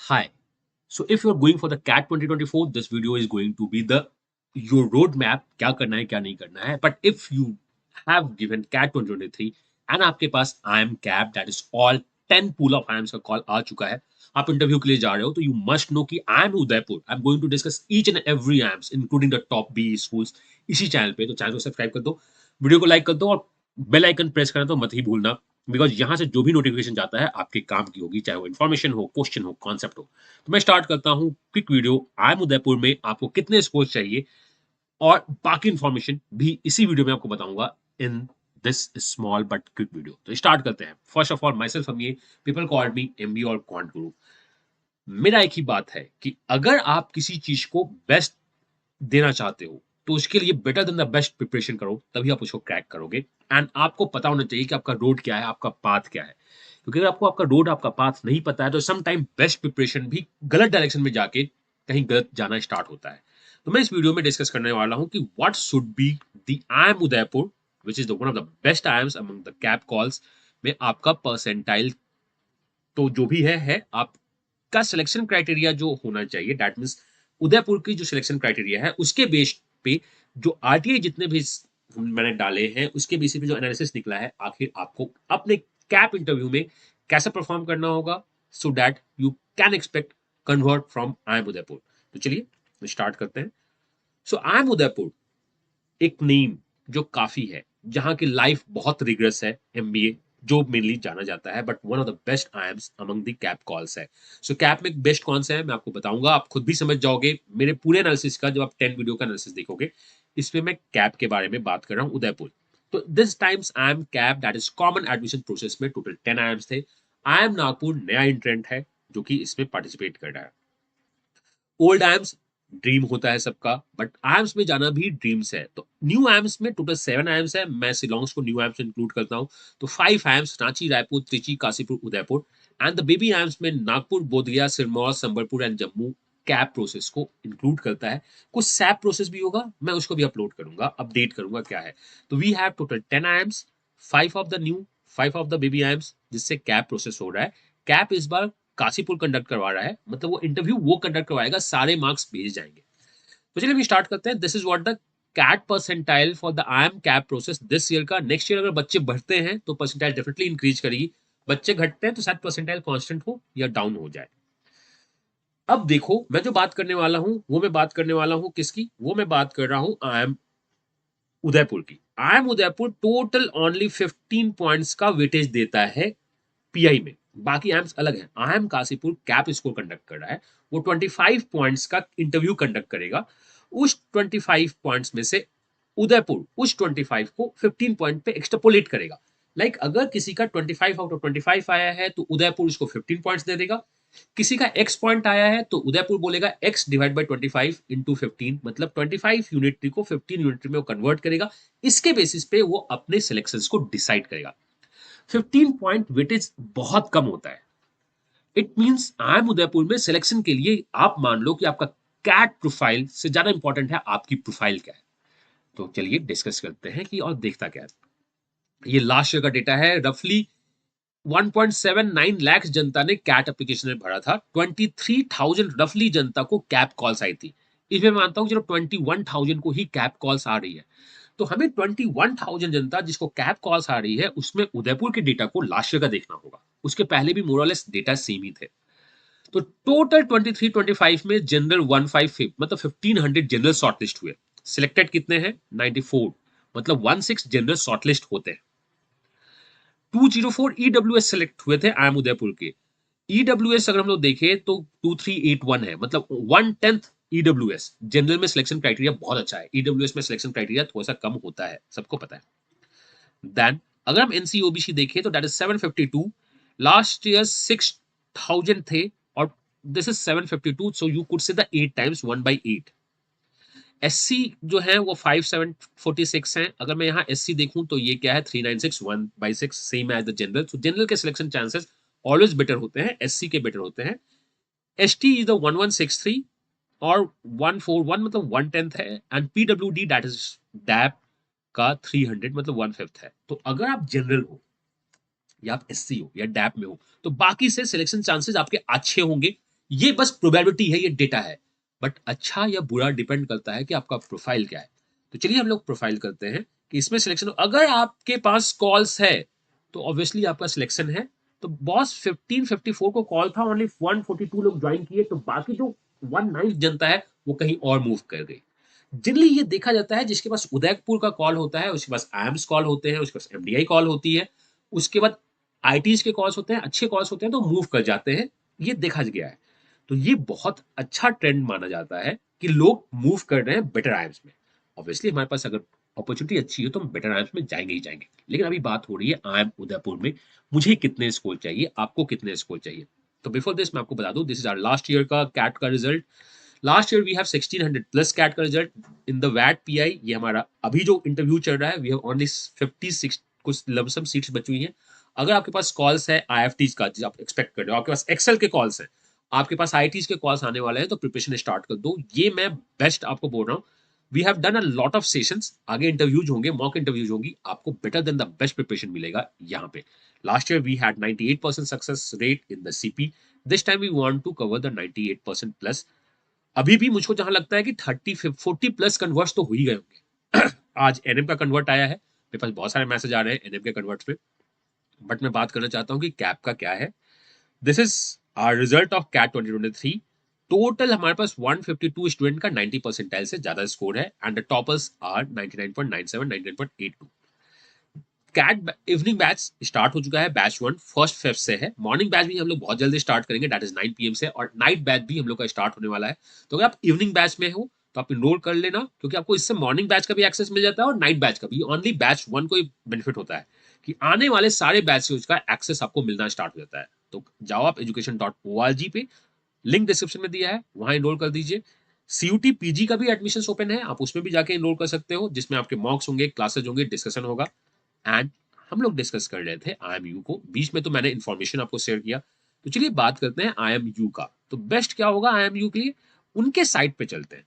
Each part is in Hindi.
Hi. So if you're going for the CAT 2024, this video is going to be the your roadmap क्या करना है क्या नहीं करना है. But if you have given CAT 2023 and आपके पास IIM CAP that is all 10 pool of IIMs का कॉल आ चुका है, आप इंटरव्यू के लिए जा रहे हो तो you must know कि IIM Udaipur I'm going to discuss each and every IIMs including the top BE schools इसी चैनल पे. तो चैनल को सब्सक्राइब कर दो, वीडियो को लाइक कर दो और बेल आइकन प्रेस करना तो मत ही भूलना, बिकॉज यहाँ से जो भी नोटिफिकेशन जाता है आपके काम की होगी, चाहे वो इन्फॉर्मेशन हो, क्वेश्चन हो, कॉन्सेप्ट हो. तो मैं स्टार्ट करता हूँ क्विक वीडियो. IIM उदयपुर में आपको कितने स्कोर चाहिए और बाकी इन्फॉर्मेशन भी इसी वीडियो में आपको बताऊंगा in this small but quick video. तो स्टार्ट करते हैं. First of all my self अमीर, पीपल कॉल मी MB और क्वांट गुरु. मेरा एक ही बात है कि अगर आप किसी चीज को बेस्ट देना चाहते हो तो उसके लिए better than the best preparation करो, तभी आप उसको क्रैक करोगे. एंड आपको पता होना चाहिए कि आपका रोड क्या है, आपका पाथ क्या है. क्योंकि अगर आपको आपका रोड, आपका पाथ नहीं पता है तो सम टाइम बेस्ट प्रिपरेशन भी गलत डायरेक्शन में जाके कहीं गलत जाना स्टार्ट होता है. तो मैं इस वीडियो में डिस्कस करने वाला हूं कि what should be the IIM Udaipur which is one of the best IIMs among the cap calls में आपका परसेंटाइल. तो जो भी है आपका सिलेक्शन क्राइटेरिया जो होना चाहिए, दैट मीन्स उदयपुर की जो सिलेक्शन क्राइटेरिया है उसके बेस पे जो RTI जितने भी मैंने डाले हैं उसके बेसिस पे जो एनालिसिस निकला है, आखिर आपको अपने कैप इंटरव्यू में कैसे परफॉर्म करना होगा so that you can expect convert from IIM Udaipur. तो चलिए स्टार्ट करते हैं. सो IIM उदयपुर एक नेम जो काफी है, जहां की लाइफ बहुत रिग्रेस है, MBA जो मेनली जाना जाता है, but one of the best IIMs among the cap calls है. सो कैप में बेस्ट कौन से है मैं आपको बताऊंगा, आप खुद भी समझ जाओगे मेरे पूरे एनालिसिस का. जब आप 10 वीडियो का एनालिसिस देखोगे इसमें मैं कैप के बारे में बात कर रहा हूँ उदयपुर. तो this times IIM cap that is common admission process में टोटल 10 IIMs थे. IIM नागपुर नया इंट्रेंट है जो कि इसमें पार्टिसिपेट कर रहा है. ओल्ड आइम्स ड्रीम होता है सबका, बट आइम्स में जाना भी ड्रीम्स है. तो न्यू आइम्स में टोटल 7 आइम्स है, मैं शिलोंग्स को न्यू आइम्स इंक्लूड करता हूँ. तो 5 AIIMS Ranchi, Raipur, Trichy, Kashipur, Udaipur. And the baby AIIMS में Nagpur, Bodhgaya, Sirmaur, Sambalpur and Jammu cap process को इंक्लूड करता है. कुछ सैप प्रोसेस भी होगा, मैं उसको भी अपलोड करूंगा, अपडेट करूंगा क्या है. तो we have total 10 AIIMS, 5 of the new, 5 of the baby AIIMS, जिससे कैप प्रोसेस हो रहा है. कैप इस बार काशीपुर कंडक्ट करवा रहा है, मतलब वो इंटरव्यू वो कंडक्ट करवाएगा, सारे मार्क्स भेज जाएंगे. तो चलिए हम स्टार्ट करते हैं. This is what the CAT percentile for the IIM CAP process this year का. नेक्स्ट ईयर अगर बच्चे बढ़ते हैं तो परसेंटाइल डेफिनेटली इंक्रीज करेगी, बच्चे घटते हैं तो शायद परसेंटाइल कांस्टेंट हो या डाउन हो जाए. अब देखो मैं जो बात करने वाला हूं वो मैं बात करने वाला हूं किसकी, वो मैं बात कर रहा हूं IIM उदयपुर की. IIM Udaipur total only 15 points का वेटेज देता है PI में. बाकी आइम्स अलग है. IIM Kashipur cap score conduct कर रहा है, वो 25 पॉइंट्स का इंटरव्यू कंडक्ट करेगा. उस 25 पॉइंट्स में से उदयपुर उस 25 को 15 पॉइंट पे एक्सट्रापोलेट करेगा. लाइक अगर किसी का 25 आउट ऑफ 25 आया है तो उदयपुर उसको 15 पॉइंट्स दे देगा. किसी का x पॉइंट आया है तो उदयपुर बोलेगा x डिवाइड बाई 25 इंटू 15, मतलब 25 यूनिटरी को 15 यूनिटरी में वो कन्वर्ट करेगा. इसके बेसिस पे वो अपने सिलेक्शन को डिसाइड करेगा. 15 पॉइंट वेटेज बहुत कम होता है. इट मींस IIM उदयपुर में सिलेक्शन के लिए आप मान लो कि आपका कैट प्रोफाइल से ज्यादा इंपॉर्टेंट है आपकी प्रोफाइल क्या है. तो चलिए डिस्कस करते हैं कि और देखता क्या है. ये लास्ट ईयर का डेटा है. रफली 1.79 लाख जनता ने कैट एप्लीकेशन में भरा था. 23,000 रफली जनता को कैप कॉल्स आई थी. इसमें मानता हूं चलो 21,000 को ही कैप कॉल्स आ रही है. तो हमें 21,000 जनता जिसको कैप कॉल्स आ रही है उसमें उदयपुर के डेटा को लास्ट ईयर का देखना होगा. उसके पहले भी मोरलेस डेटा सेम ही थे. तो टोटल 23-25 में जनरल 155 मतलब 1500 जनरल शॉर्टलिस्ट हुए. सिलेक्टेड कितने हैं? 94, मतलब 16 जनरल शॉर्टलिस्ट होते हैं. 204 EWS सेलेक्ट हुए थे IIM उदयपुर के. EWS अगर हम लोग देखें तो 2381 है, मतलब 1/10 EWS. जनरल में सिलेक्शन क्राइटेरिया बहुत अच्छा है, EWS में सिलेक्शन क्राइटेरिया थोड़ा सा कम होता है, सबको पता है. देन अगर हम NCOBC देखें तो दैट इज 752. लास्ट ईयर 6000 थे और this is 752, so you could say the 8 times 1/8. SC जो है वो 5746 है. अगर मैं यहाँ SC देखूं तो ये क्या है 396, 1/6, same as the general. So general के सिलेक्शन चांसेस ऑलवेज बेटर होते हैं, SC के बेटर होते हैं. ST इज द 1163 और 141 मतलब 1/10 है. And PWD that is DAP का 300 मतलब 1/5 है. तो अगर आप जनरल हो या आप SC हो या डैप में हो तो बाकी से सिलेक्शन चांसेस आपके अच्छे होंगे. ये बस प्रोबेबिलिटी है, ये डेटा है। बट अच्छा या बुरा डिपेंड करता है कि आपका प्रोफाइल क्या है। तो चलिए हम लोग प्रोफाइल करते हैं कि इसमें सिलेक्शन, अगर आपके पास कॉल्स है तो ऑब्वियसली आपका सिलेक्शन है। तो बॉस 1554 को कॉल था, ओनली 142 लोग ज्वाइन किए, तो बाकी जो 1/9 जनता है वो कहीं और मूव कर गई। जनरली ये देखा जाता है जिसके पास उदयपुर का कॉल होता है, उसके पास आईएम्स कॉल होते हैं, उसके पास एमडीआई कॉल होती है, उसके बाद आईटीज के कॉल्स होते हैं, अच्छे कॉल्स होते हैं तो मूव कर जाते हैं। ये देखा गया है। तो ये बहुत अच्छा ट्रेंड माना जाता है कि लोग मूव कर रहे हैं बेटर आईएम्स में। ऑब्वियसली हमारे पास अगर अपॉर्चुनिटी अच्छी है तो हम बेटर आईएम्स में जाएंगे ही जाएंगे, लेकिन अभी बात हो रही है आईएम उदयपुर में मुझे कितने स्कोर चाहिए, आपको कितने स्कोर चाहिए। तो बिफोर दिस मैं आपको बता दूं, this is our last year का कैट का result. Last year we have 1600 plus CAT का रिजल्ट इन द वैट पीआई। ये हमारा अभी जो इंटरव्यू चल रहा है, वी हैव ओनली 56 कुछ लमसम सीट्स बची हुई हैं। अगर आपके पास कॉल्स है आईएफटीज का, जिसे आप एक्सपेक्ट कर रहे हो, आपके पास एक्सेल के कॉल्स हैं, आपके पास आईटीज के कॉल्स आने वाले हैं, तो प्रिपरेशन स्टार्ट कर दो। ये मैं बेस्ट आपको बोल रहा हूँ। We have done a lot of sessions, आगे इंटरव्यूज होंगे, मॉक इंटरव्यूज होंगी, आपको better than the best preparation मिलेगा यहाँ पे। Last year we had 98% success rate in the CP. This time we want to cover the 98% plus. अभी भी मुझको जहां लगता है कि 30 40 प्लस कन्वर्ट्स तो हो ही गए होंगे। आज एनएम का कन्वर्ट आया है, मेरे पास बहुत सारे मैसेज आ रहे हैं एनएम के कन्वर्ट्स में। बट मैं बात करना चाहता हूँ कि कैप का क्या है। This is our result of CAT 2023। Total हमारे पास 152 स्टूडेंट का 90 परसेंटाइल से ज्यादा स्कोर है, and the toppers are 99.97 99.82। CAT evening batch start हो चुका है, बैच 1 फर्स्ट फेब से है। मॉर्निंग बैच भी हम लोग बहुत जल्दी स्टार्ट करेंगे, दैट इज 9 PM से, और नाइट बैच भी हम लोग का स्टार्ट होने वाला है। तो अगर आप इवनिंग बैच में हो तो आप इनरोल कर लेना, क्योंकि आपको इससे मॉर्निंग बैच का भी एक्सेस मिल जाता है और नाइट बैच का भी। ओनली बैच 1 को बेनिफिट होता है कि आने वाले सारे बैच का एक्सेस आपको मिलना स्टार्ट हो जाता है। तो जाओ आप education.org पे, लिंक डिस्क्रिप्शन में दिया है, वहां इनरोल कर दीजिए। सीयूटी पीजी का भी एडमिशन ओपन है, आप उसमें भी जाके इनरोल कर सकते हो, जिसमें आपके मॉक्स होंगे, क्लासेस होंगे, डिस्कशन होगा। एंड हम लोग डिस्कस कर रहे थे आईएमयू को, बीच में तो मैंने इन्फॉर्मेशन आपको शेयर किया। तो चलिए बात करते हैं आईएमयू का। तो बेस्ट क्या होगा आईएमयू के लिए, उनके साइट पे चलते हैं,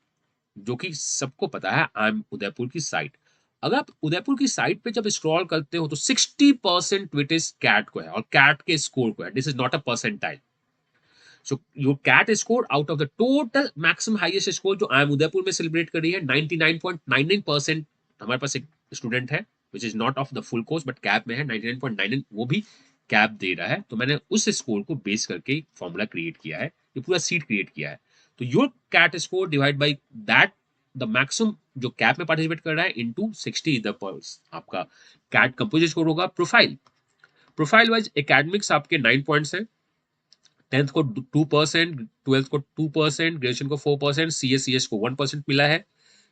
जो कि सबको पता है आईएम उदयपुर की साइट। अगर आप उदयपुर की साइट पे जब स्क्रॉल करते हो तो 60% वेटेज कैट को है, और कैट के स्कोर को है। This is not a percentile. So your CAT score out of the total maximum highest score जो आईएम उदयपुर में सेलिब्रेट कर रही है, 99.99% हमारे पास एक स्टूडेंट है, which is not of the full course but cap में है 99.99, वो भी कैप दे रहा है। तो मैंने उस स्कोर को बेस करके फॉर्मूला क्रिएट किया है, ये पूरा सीट क्रिएट किया है। तो your CAT score divide by that the maximum जो कैप में पार्टिसिपेट कर रहा है इनटू 60 द पर्स आपका कैट कंपोजिट स्कोर होगा। प्रोफाइल, प्रोफाइल वाइज एकेडमिक्स आपके 9 पॉइंट्स है, 10th को 2%, 12th को 2%, ग्रेजुएशन को 4%, सीएस को 1% मिला है।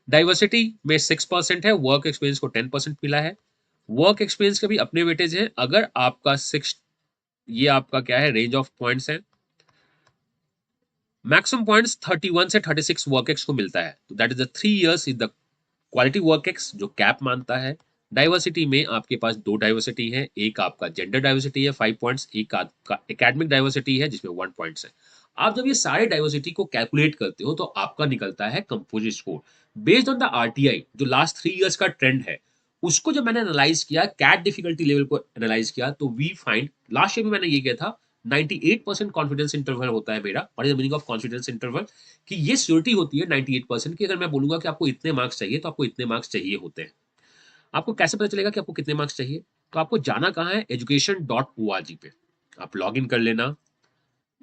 डाइवर्सिटी में 6% है, वर्क एक्सपीरियंस को 10% मिला है। वर्क एक्सपीरियंस के भी अपने वेटेज है। अगर आपका 6, ये आपका क्या है, रेंज ऑफ पॉइंट्स है, मैक्सिमम पॉइंट्स 31 से 36 वर्क एक्स को मिलता है। तो that is the 3 years is the quality work ex जो कैप मानता है। डाइवर्सिटी में आपके पास 2 डाइवर्सिटी है, एक आपका जेंडर डाइवर्सिटी है 5 पॉइंट्स, एक आपका एकेडमिक डाइवर्सिटी है जिसमें 1 पॉइंट्स है। आप जब ये सारे डाइवर्सिटी को कैलकुलेट करते हो तो आपका निकलता है composite score based on the RTI, जो लास्ट 3 इयर्स का ट्रेंड है। उसको जब मैंने एनालाइज किया, कैट डिफिकल्टी लेवल को एनालाइज किया, तो वी फाइंड, लास्ट ईयर में मैंने ये किया था, 98% कॉन्फिडेंस इंटरवल होता है मेरा। What is the meaning of confidence interval, कि ये श्योरिटी होती है 98% की, अगर मैं बोलूंगा कि आपको इतने मार्क्स चाहिए तो आपको इतने मार्क्स चाहिए होते हैं। आपको कैसे पता चलेगा कि आपको कितने मार्क्स चाहिए? तो आपको जाना कहाँ है, education.org पे आप लॉग इन कर लेना।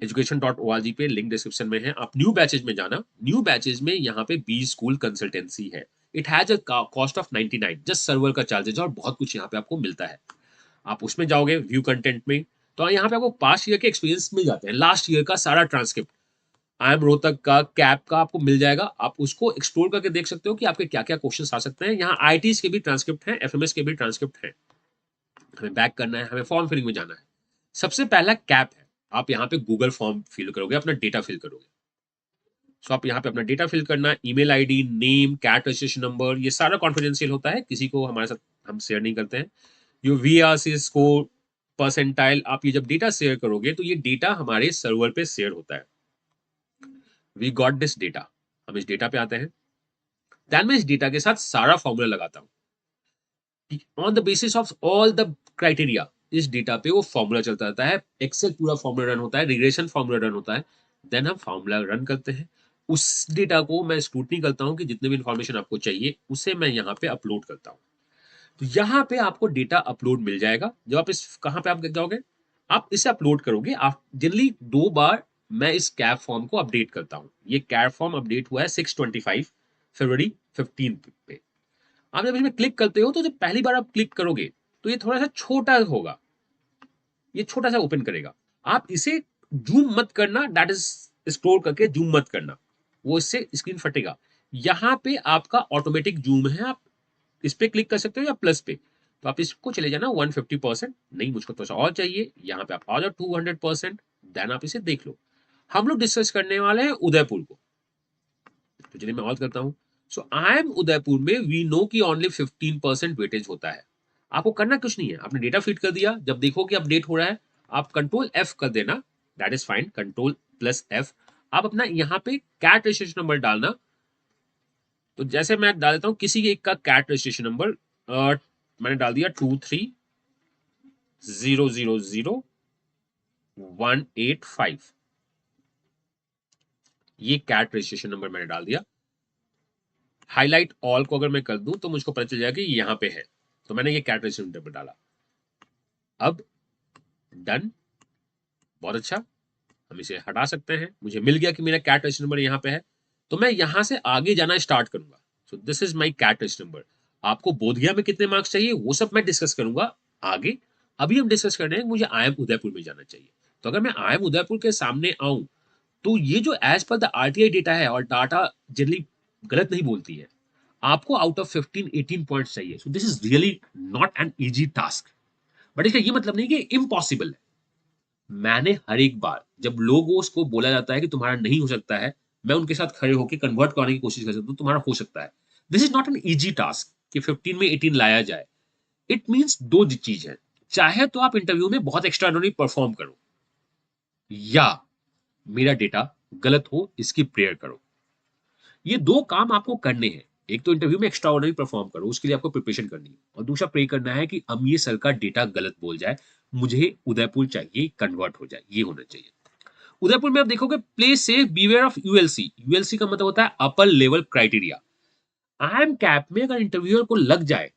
education.org पे लिंक डिस्क्रिप्शन में है। आप न्यू बैचेज में जाना, न्यू बैचेज में यहाँ पे बी स्कूल कंसल्टेंसी है। It has a cost of 99, just server का चार्जेज और बहुत कुछ यहाँ पे आपको मिलता है। आप उसमें जाओगे व्यू कंटेंट में, तो यहाँ पे आपको पास्ट ईयर के एक्सपीरियंस मिल जाते हैं, लास्ट ईयर का सारा ट्रांसक्रिप्ट आई एम रोहतक का, कैप का आपको मिल जाएगा। आप उसको एक्सप्लोर करके देख सकते हो कि आपके क्या क्या क्वेश्चन आ सकते हैं। यहाँ आईटीज के भी ट्रांसक्रिप्ट हैं, एफएमएस के भी ट्रांसक्रिप्ट हैं। हमें बैक करना है, हमें फॉर्म फिलिंग में जाना है। सबसे पहला कैप है, आप यहाँ पे गूगल फॉर्म फिल करोगे, अपना डेटा फिल करोगे। सो आप यहाँ पे अपना डेटा फिल करना, email ID, name, CAT registration number, ये सारा कॉन्फिडेंशियल होता है, किसी को हमारे साथ हम शेयर नहीं करते हैं। यो वीआरसी स्कोर, परसेंटाइल, आप ये जब डेटा शेयर करोगे तो ये डेटा हमारे सर्वर पे शेयर होता है। वी गॉट दिस डेटा, हम इस डेटा पे आते हैं। दैन मैं इस डेटा के साथ सारा फॉर्मूला लगाता हूँ on the basis of all the criteria. इस डेटा पे वो फॉर्मूला चलता रहता है, एक्सेल पूरा फॉर्मूला रन होता है, रिग्रेशन फॉर्मूला रन होता है। देन हम फॉर्मूला रन करते हैं, उस डेटा को मैं स्क्रूटनी करता हूँ कि जितने भी इंफॉर्मेशन आपको चाहिए उसे मैं यहाँ पे अपलोड करता हूँ। तो यहाँ पे आपको डेटा अपलोड मिल जाएगा। जब आप इस कहाँ पे आप जाओगे, आप इसे अपलोड करोगे। आप जनरली 2 बार मैं इस कैब फॉर्म को अपडेट करता हूँ। ये कैब फॉर्म अपडेट हुआ है 6/25 फरवरी 15 पे। आप जब इसमें क्लिक करते हो तो जब पहली बार आप क्लिक करोगे तो ये थोड़ा सा छोटा होगा, ये छोटा सा ओपन करेगा। आप इसे जूम मत करना, दैट इज स्क्रॉल करके जूम मत करना, वो इससे स्क्रीन फटेगा। यहाँ पे आपका ऑटोमेटिक जूम है, आप इस पे क्लिक कर सकते हो या प्लस पे। तो आप इसको चले जाना 150%, नहीं मुझको तो और चाहिए, यहाँ पे आप आ जाओ 200%, देन आप इसे देख लो। हम लोग डिस्कस करने वाले हैं उदयपुर को, तो चलिए मैं और करता हूँ। सो आई एम उदयपुर में वी नो कि ओनली 15% वेटेज होता है। आपको करना कुछ नहीं है, आपने डेटा फीड कर दिया, जब देखो कि अपडेट हो रहा है आप कंट्रोल एफ कर देना, that is fine, control plus F. आप अपना यहाँ पे कैट रजिस्ट्रेशन नंबर डालना। तो जैसे मैं डाल देता हूँ किसी एक का कैट रजिस्ट्रेशन नंबर, मैंने डाल दिया 23000185, ये कैट रजिस्ट्रेशन नंबर मैंने डाल दिया। हाईलाइट ऑल को अगर मैं कर दूं तो मुझको पता चल जाएगा कि यहाँ पे है, तो मैंने ये कैट रजिस्ट्रेशन नंबर डाला। अब डन, बहुत अच्छा, हम इसे हटा सकते हैं। मुझे मिल गया कि मेरा कैट रजिस्ट्रेशन नंबर यहाँ पे है, तो मैं यहाँ से आगे जाना स्टार्ट करूंगा। So this is my CAT registration number. आपको बोधगया में कितने मार्क्स चाहिए वो सब मैं डिस्कस करूंगा आगे। अभी हम डिस्कस कर रहे हैं मुझे आई एम उदयपुर में जाना चाहिए। तो अगर मैं आई एम उदयपुर के सामने आऊं तो ये जो as per the RTI data है, और डाटा जनरली गलत नहीं बोलती है, आपको आउट ऑफ 15-18 पॉइंट्स चाहिए। सो this is really not an easy task, but इसका ये मतलब नहीं कि इम्पॉसिबल है। मैंने हर एक बार जब लोगों को बोला जाता है कि तुम्हारा नहीं हो सकता है, मैं उनके साथ खड़े होकर कन्वर्ट कराने की कोशिश कर सकता हूँ, तुम्हारा हो सकता है। This is not an easy task कि 15 में 18 लाया जाए। इट मीन्स दो चीज है, चाहे तो आप इंटरव्यू में बहुत एक्स्ट्राऑर्डिनरी परफॉर्म करो, या मेरा डेटा गलत हो इसकी प्रेयर करो। ये दो काम आपको करने हैं। एक तो इंटरव्यू में एक्स्ट्रा ऑर्डिनरी परफॉर्म करो, उसके लिए आपको प्रिपरेशन करनी है, और दूसरा प्रे करना है कि अमीर सर का डेटा गलत बोल जाए, मुझे उदयपुर चाहिए कन्वर्ट हो जाए, ये होना चाहिए। उदयपुर में आप देखोगे play safe beware of ULC. ULC का मतलब होता है upper level criteria. I M Kapp में अगर इंटरव्यूअर को लग जाए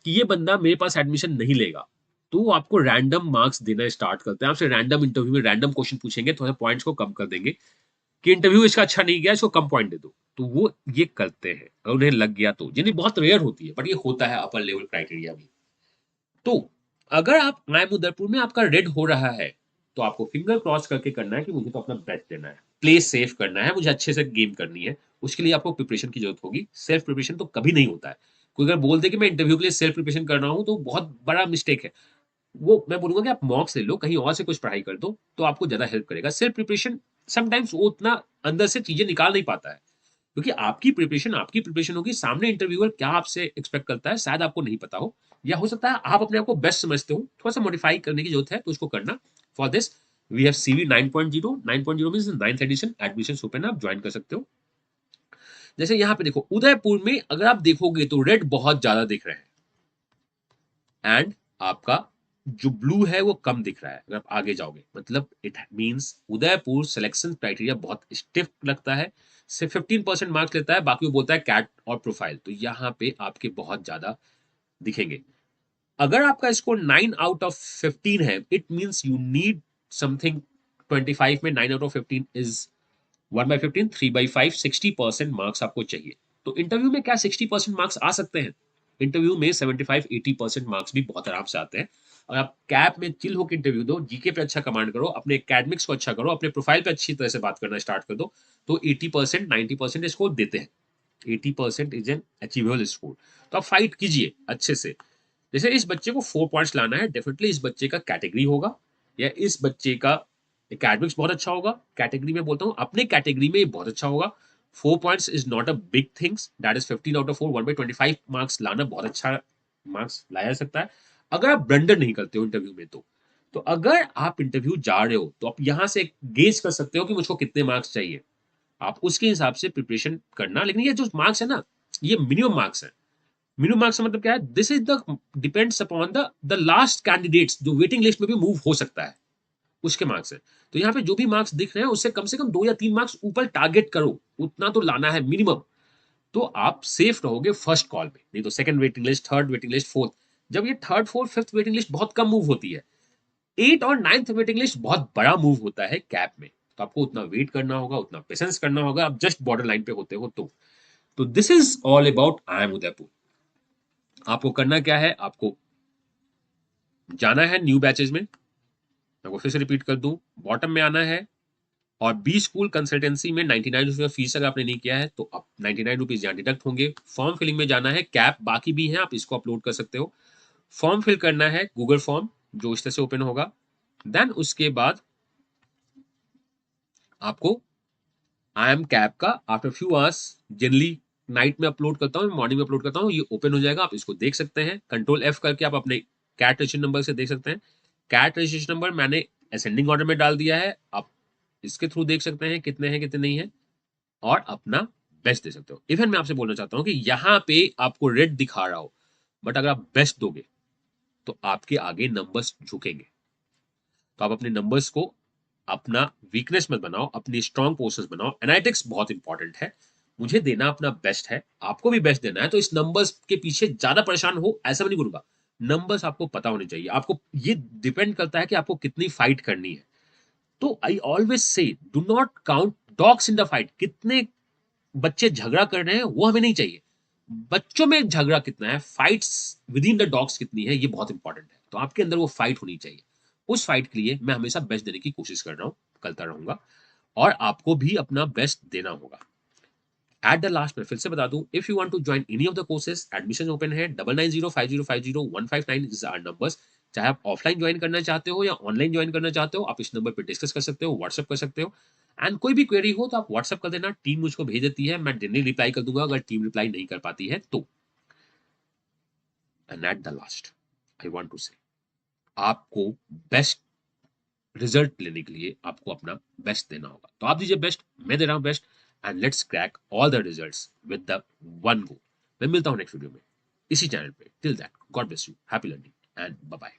कि ये बंदा मेरे पास एडमिशन नहीं लेगा, तो वो आपको रैंडम मार्क्स देना स्टार्ट करते हैं। आपसे रैंडम इंटरव्यू में रैंडम क्वेश्चन पूछेंगे, थोड़े पॉइंट्स को कम कर देंगे कि इंटरव्यू इसका अच्छा नहीं गया, इसको कम पॉइंट दे दो। तो वो ये करते हैं, और उन्हें लग गया तो, जिन्हें बहुत रेयर होती है, बट ये होता है अपर लेवल क्राइटेरिया भी। तो अगर आप आई उदयपुर में आपका रेड हो रहा है, तो आपको फिंगर क्रॉस करके करना है कि मुझे तो अपना बेस्ट देना है, प्ले सेफ करना है, मुझे अच्छे से गेम करनी है। उसके लिए आपको प्रिपरेशन की जरूरत होगी। सेल्फ प्रिपरेशन तो कभी नहीं होता है। कोई अगर बोल दे कि मैं इंटरव्यू के लिए सेल्फ प्रिपरेशन कर रहा हूं तो बहुत बड़ा मिस्टेक है। वो मैं बोलूंगा कि आप मॉक्स ले लो, कहीं और से कुछ पढ़ाई कर दो, तो आपको ज्यादा हेल्प करेगा। सेल्फ प्रिपरेशन समटाइम्स वो उतना अंदर से चीजें निकाल नहीं पाता है, क्योंकि आपकी प्रिपरेशन होगी, सामने इंटरव्यूअर क्या आपसे एक्सपेक्ट करता है शायद आपको नहीं पता हो, या हो सकता है आप अपने आप को बेस्ट समझते हो, थोड़ा सा मॉडिफाई करने की जरूरत है, तो उसको करना। For this we have CV 9.0। 9.0 means 9th edition, admission open है, आप ज्वाइन कर सकते हो। जैसे यहाँ पे देखो उदयपुर में अगर आप देखोगे तो रेड बहुत ज्यादा दिख रहे हैं, एंड आपका जो ब्लू है वो कम दिख रहा है। अगर आप आगे जाओगे मतलब it means Udaipur selection criteria बहुत स्टिफ लगता है, सिर्फ 15% मार्क्स लेता है, बाकी वो बोलता है कैट और प्रोफाइल। तो यहाँ पे आपके बहुत ज्यादा दिखेंगे। अगर आपका स्कोर 9/15 है, it means you need something. 25 में 9/15 इज 1/15, 3/5, 60% मार्क्स आपको चाहिए। तो इंटरव्यू में क्या 60% मार्क्स आ सकते हैं? इंटरव्यू में 75-80% मार्क्स भी बहुत आराम से आते हैं। और आप कैप में चिल होकर इंटरव्यू दो, जीके पे अच्छा कमांड करो, अपने एकेडमिक्स को अच्छा करो, अपने प्रोफाइल पे अच्छी तरह से बात करना स्टार्ट कर दो, तो 80% 90% स्कोर देते हैं। 80% इज एन अचीवेबल स्कोर। तो आप फाइट कीजिए अच्छे से। जैसे इस बच्चे को 4 पॉइंट्स लाना है, डेफिनेटली इस बच्चे का कैटेगरी होगा, या इस बच्चे का एकेडमिक्स बहुत अच्छा होगा। कैटेगरी में बोलता हूँ, अपने कैटेगरी में बहुत अच्छा होगा। 4 points is not a big things, that is 15/4, 1/25 marks लाना बहुत अच्छा मार्क्स लाया जा सकता है, अगर आप ब्लंडर नहीं करते हो इंटरव्यू में। तो अगर आप इंटरव्यू जा रहे हो तो आप यहाँ से गेज कर सकते हो कि मुझको कितने मार्क्स चाहिए, आप उसके हिसाब से प्रिपरेशन करना। लेकिन ये जो मार्क्स है ना, ये मिनिमम मार्क्स है। मिनिमम मार्क्स का मतलब क्या है? This is the depends upon the last candidates जो वेटिंग लिस्ट में भी मूव हो सकता है, उसके मार्क्स हैं। तो यहाँ पे जो भी मार्क्स दिख रहे हैं उससे कम से कम 2 या 3 मार्क्स ऊपर टारगेट करो, उतना तो लाना है मिनिमम। तो आप सेफ रहोगे फर्स्ट कॉल में, नहीं तो second waiting list, third waiting list, fourth. जब ये third fourth fifth waiting list बहुत कम मूव होती है, 8 और 9th वेटिंग लिस्ट बहुत बड़ा मूव होता है कैप में। तो आपको उतना वेट करना होगा, उतना पेशेंस करना होगा, आप जस्ट बॉर्डर लाइन पे होते हो तो this is all about I am Udaipur. आपको करना क्या है, आपको जाना है न्यू बैचेज में। मैं वो फिर से रिपीट कर दूं, बॉटम में आना है और बी स्कूल कंसल्टेंसी में 99 रुपये फीस अगर आपने नहीं किया है तो आप 99 रुपीज यहाँ डिडक्ट होंगे। फॉर्म फिलिंग में जाना है, कैप बाकी भी है, आप इसको अपलोड कर सकते हो। फॉर्म फिल करना है गूगल फॉर्म, जो इस तरह से ओपन होगा। देन उसके बाद आपको आई एम कैप का after few hours, generally night में अपलोड करता हूँ, मॉर्निंग में अपलोड करता हूँ, ये ओपन हो जाएगा, आप इसको देख सकते हैं। कंट्रोल एफ करके आप अपने कैट रजिस्ट्रेशन नंबर से देख सकते हैं। कैट रजिस्ट्रेशन नंबर मैंने असेंडिंग ऑर्डर में डाल दिया है, आप इसके थ्रू देख सकते हैं कितने हैं कितने नहीं है, और अपना बेस्ट दे सकते हो। इवन मैं आपसे बोलना चाहता हूँ कि यहाँ पे आपको रेड दिखा रहा हो, बट अगर आप बेस्ट दोगे तो आपके आगे नंबर्स झुकेंगे। तो आप अपने नंबर्स को अपना वीकनेस मत बनाओ, अपनी स्ट्रॉन्ग पोर्शंस बनाओ। एनालिटिक्स बहुत इंपॉर्टेंट है, मुझे देना अपना बेस्ट है, आपको भी बेस्ट देना है। तो इस नंबर्स के पीछे ज्यादा परेशान हो ऐसा मैं नहीं करूंगा। नंबर्स आपको पता होने चाहिए, आपको ये डिपेंड करता है कि आपको कितनी फाइट करनी है। तो I always say do not count dogs in the fight. कितने बच्चे झगड़ा कर रहे हैं वो हमें नहीं चाहिए, बच्चों में झगड़ा कितना है, fights with in the dogs कितनी है, ये बहुत इंपॉर्टेंट है। तो आपके अंदर वो फाइट होनी चाहिए। उस फाइट के लिए मैं हमेशा बेस्ट देने की कोशिश कर रहा हूँ, करता रहूंगा, और आपको भी अपना बेस्ट देना होगा। एट द लास्ट में फिर से बता दूं, if you want to join any of the courses, admission open है। 9905050159 इज आवर नंबर्स। चाहे आप ऑफलाइन ज्वाइन करना चाहते हो या ऑनलाइन ज्वाइन करना चाहते हो, आप इस नंबर पर डिस्कस कर सकते हो, व्हाट्सअप कर सकते हो। एंड कोई भी क्वेरी हो तो आप व्हाट्सअप कर देना, टीम मुझको भेज देती है, मैं डेली रिप्लाई कर दूंगा अगर टीम रिप्लाई नहीं कर पाती है तो। And at the last I want to say, आपको बेस्ट रिजल्ट लेने के लिए आपको अपना बेस्ट देना होगा। तो आप दीजिए बेस्ट, मैं दे रहा हूं best, and let's crack all the results with the one go. मैं मिलता हूं नेक्स्ट वीडियो में इसी चैनल पे। Till that, God bless you, happy learning and bye bye.